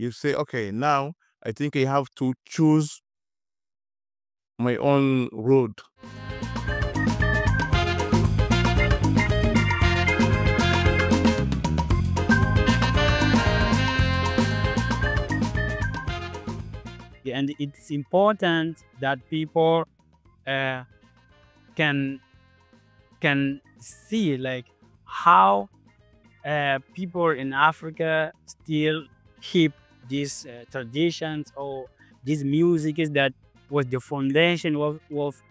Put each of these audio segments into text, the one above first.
you say, okay, now I think I have to choose my own road. And it's important that people uh, can can see like how people in Africa still keep these traditions or this music is that was the foundation of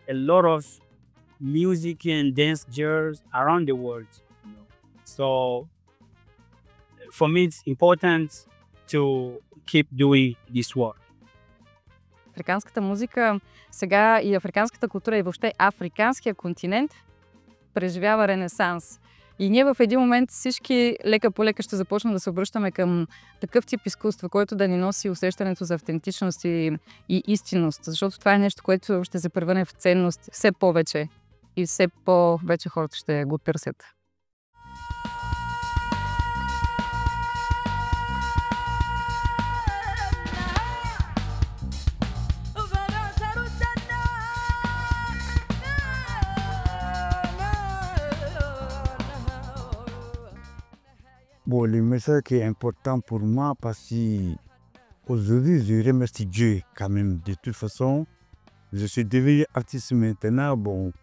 a lot of music and dance genres around the world. You know? So for me, it's important to keep doing this work. Африканската музика сега и африканската култура и въобще африканския континент преживява ренесанс. И ние в един момент всички лека по лека ще започнем да се обръщаме към такъв тип изкуство, който да ни носи усещането за автентичност и истинност. Защото това е нещо, което ще се превърне в ценност все повече. И все повече хората ще го търсят. Bon, le message qui est important pour moi parce qu'aujourd'hui, je remercie Dieu quand même. De toute façon, je suis devenu artiste maintenant. Bon,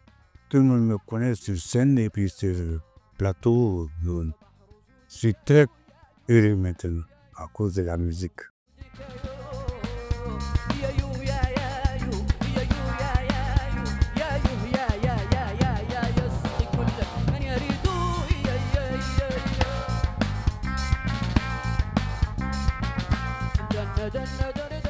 tout le monde me connaît sur scène et puis sur le plateau. Je suis très heureux maintenant à cause de la musique. Da da da da da